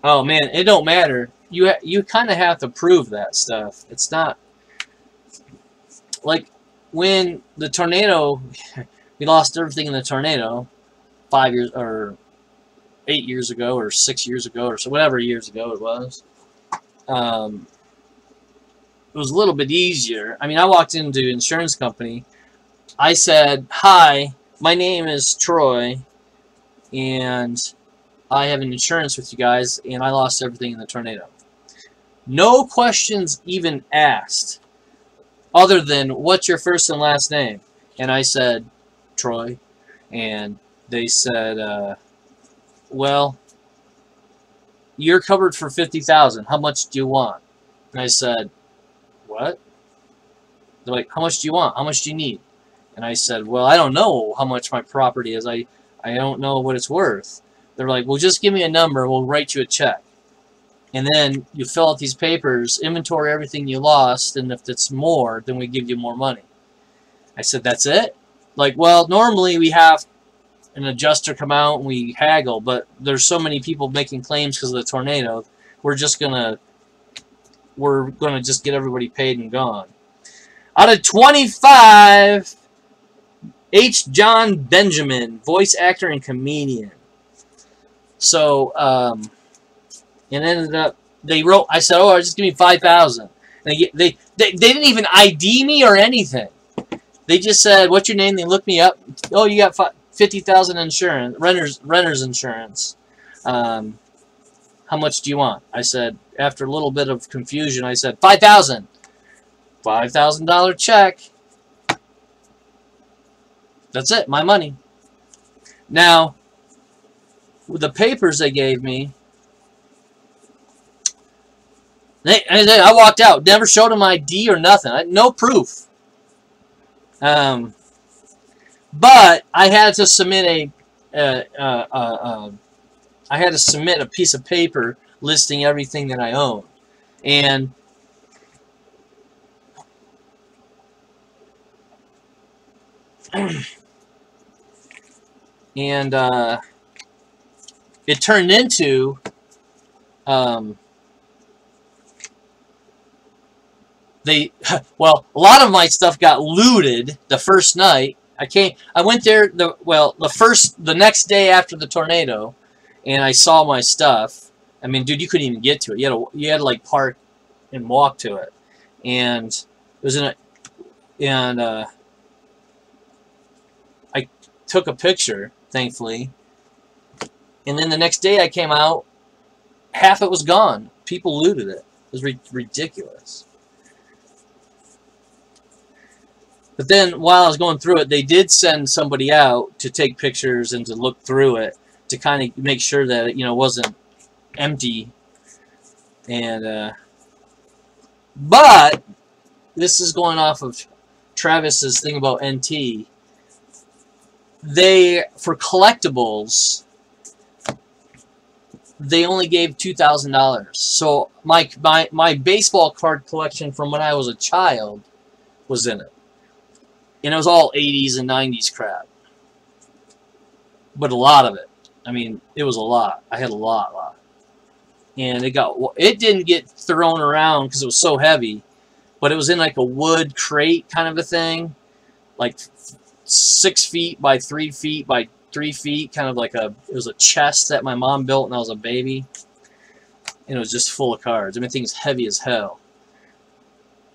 Oh man, it don't matter. You kind of have to prove that stuff. It's not like when the tornado, we lost everything in the tornado 5 years or 8 years ago or 6 years ago or so, whatever years ago it was. It was a little bit easier. I mean, I walked into an insurance company. I said, "Hi, my name is Troy, and I have an insurance with you guys, and I lost everything in the tornado." No questions even asked, other than, "What's your first and last name?" And I said, "Troy." And they said, "Well, you're covered for $50,000. How much do you want?" And I said, "What?" They're like, "How much do you want? How much do you need?" And I said, "Well, I don't know how much my property is. I don't know what it's worth." They're like, "Well, just give me a number. We'll write you a check. And then you fill out these papers, inventory everything you lost, and if it's more, then we give you more money." I said, "That's it?" Like, "Well, normally we have an adjuster come out and we haggle, but there's so many people making claims because of the tornado, we're gonna just get everybody paid and gone." Out of 25, H. John Benjamin, voice actor and comedian. So, and ended up, they wrote, I said, "Oh, just give me $5,000. And they didn't even ID me or anything. They just said, "What's your name?" They looked me up. "Oh, you got $50,000 insurance, renter's insurance. How much do you want?" I said, after a little bit of confusion, I said, $5,000. $5,000 check. That's it, my money. Now, with the papers they gave me, I walked out. Never showed them ID or nothing. No proof. But I had to submit I had to submit a piece of paper listing everything that I own, and And it turned into well, a lot of my stuff got looted the first night. I went there the next day after the tornado, and I saw my stuff. I mean, dude, you couldn't even get to it. You had to like park and walk to it, and it was I took a picture, thankfully, and then the next day I came out, half it was gone. People looted it. It was ridiculous. But then, while I was going through it, they did send somebody out to take pictures and to look through it to kind of make sure that it, wasn't empty. And but this is going off of Travis's thing about NT. For collectibles, they only gave $2,000. So my baseball card collection from when I was a child was in it. And it was all 80s and 90s crap. But a lot of it. I mean, it was a lot. I had a lot. And it didn't get thrown around because it was so heavy. But it was in like a wood crate kind of a thing. Like 6 feet by 3 feet by 3 feet. Kind of like it was a chest that my mom built when I was a baby. And it was just full of cards. I mean, the thing is heavy as hell.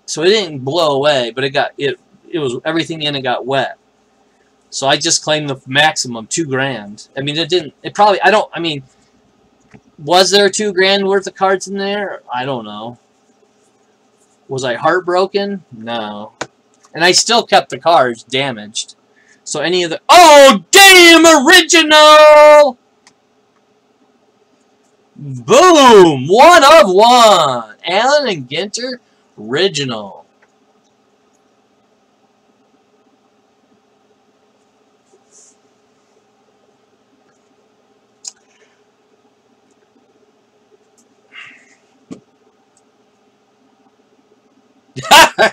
So it didn't blow away, but it was everything in it got wet. So I just claimed the maximum $2,000. I mean, I mean, was there $2,000 worth of cards in there? I don't know. Was I heartbroken? No. And I still kept the cards damaged. So any of the... Oh, damn! Original! Boom! 1 of 1. Allen and Ginter, original.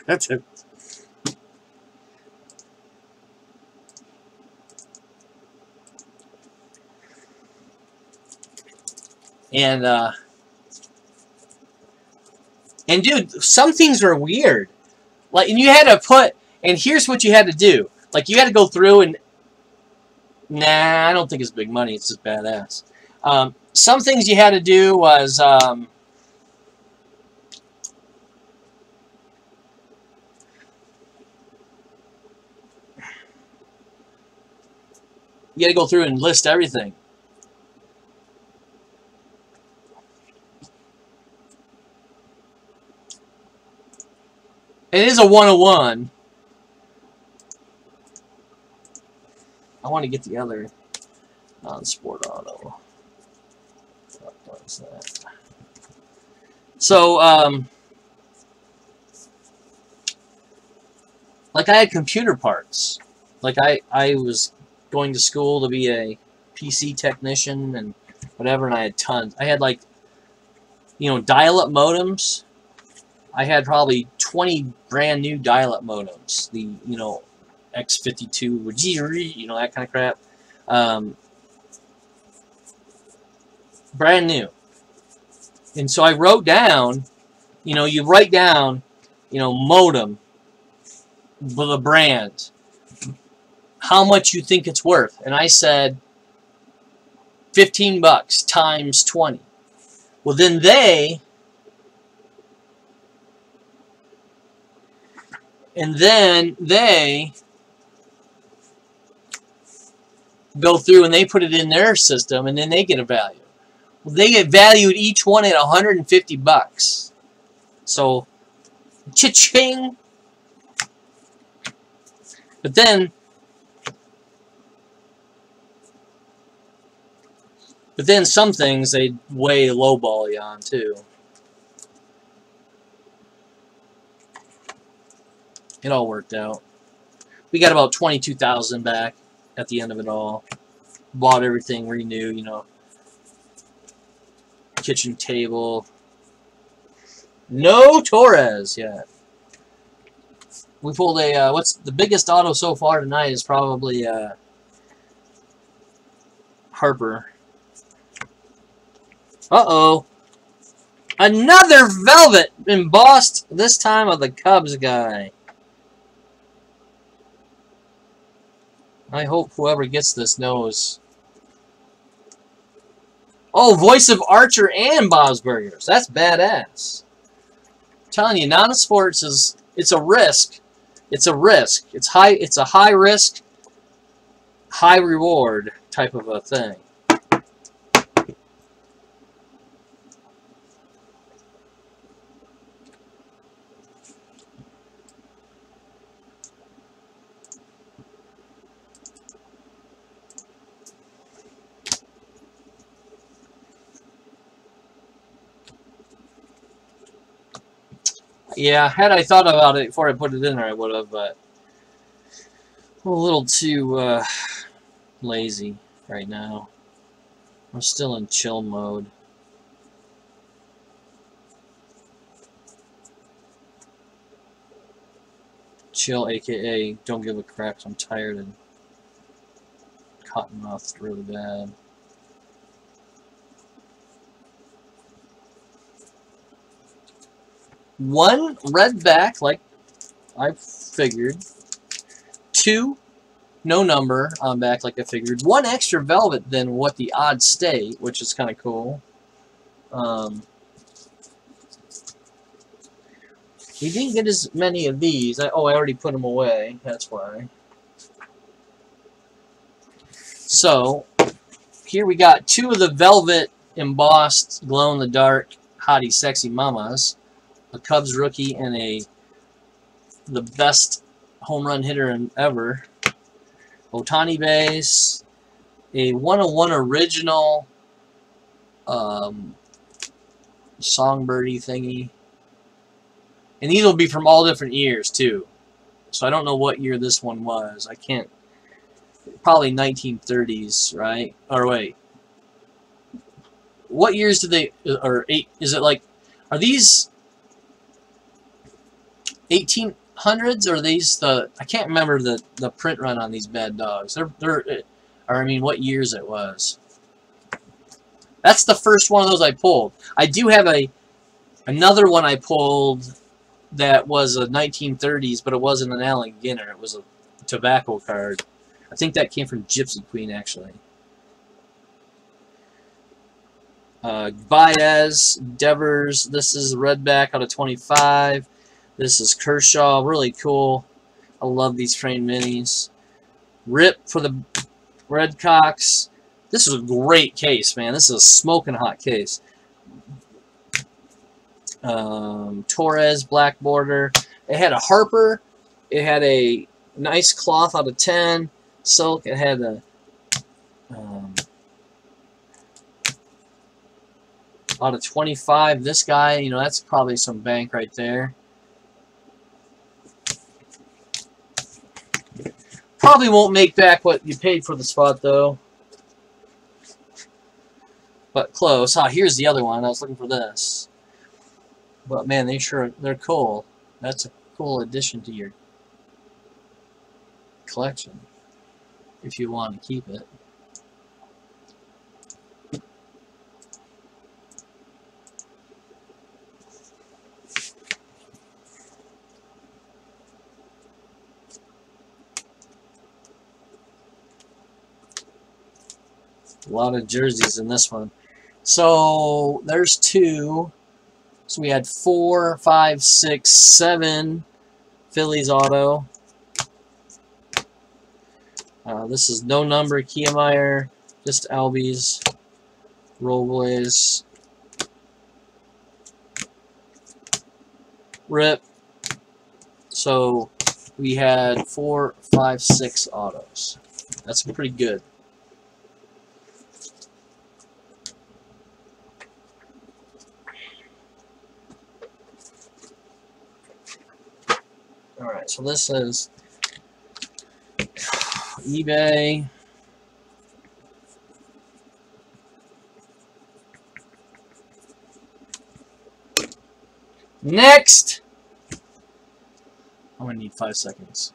That's it. And dude, some things are weird. Like, and you had to put, and here's what you had to do. Like, you had to go through and, nah, I don't think it's big money. It's just badass. Some things you had to do was, you got to go through and list everything. It is a 101. I want to get the other non-sport auto. What is that? So, like I had computer parts. Like I was going to school to be a PC technician and whatever, and I had tons. I had like, dial-up modems. I had probably 20 brand new dial-up modems. The, X52, that kind of crap. Brand new. And so I wrote down, you write down, modem, the brand, how much you think it's worth. And I said, $15 times 20. Well, then they go through and they put it in their system, and then they get a value. Well, they get valued each one at $150. So, cha-ching! But then some things they way lowball you on too. It all worked out. We got about $22,000 back at the end of it all. Bought everything renew, kitchen table. No Torres yet. We pulled a, what's the biggest auto so far tonight is probably Harper. Uh-oh. Another Velvet embossed, this time of the Cubs guy. I hope whoever gets this knows. Oh, voice of Archer and Bob's Burgers. That's badass. I'm telling you, non-sports is, it's a risk. It's a risk. It's a high risk, high reward type of a thing. Yeah, had I thought about it before I put it in there, I would have, but I'm a little too lazy right now. I'm still in chill mode. Chill, aka don't give a crap. I'm tired and cotton mouthed really bad. One red back, like I figured. Two, no number on back, like I figured. One extra velvet than what the odds state, which is kind of cool. We didn't get as many of these. I already put them away. That's why. So, here we got two of the velvet embossed glow-in-the-dark hottie sexy mamas. A Cubs rookie and the best home run hitter ever. Ohtani base. A 101 original songbirdy thingy. And these will be from all different years, too. So I don't know what year this one was. I can't... Probably 1930s, right? Or wait. What years did they... Or is it like... Are these 1800s, or are these the... I can't remember the print run on these bad dogs. Or I mean, what years it was. That's the first one of those I pulled. I do have another one I pulled that was a 1930s, but it wasn't an Allen Ginter. It was a tobacco card. I think that came from Gypsy Queen, actually. Baez, Devers. This is Redback out of 25. This is Kershaw. Really cool. I love these framed minis. Rip for the Redcocks. This is a great case, man. This is a smoking hot case. Torres, black border. It had a Harper. It had a nice cloth out of 10. Silk. It had a out of 25. This guy, you know, that's probably some bank right there. Probably won't make back what you paid for the spot, though. But close. Ah, here's the other one. I was looking for this. But man, they're cool. That's a cool addition to your collection if you want to keep it. A lot of jerseys in this one. So there's two. So we had 4, 5, 6, 7 Phillies auto. This is no number Kiermaier, just Albies, Robles, Rip. So we had 4, 5, 6 autos. That's pretty good. Alright, so this is eBay. Next! I'm gonna need 5 seconds.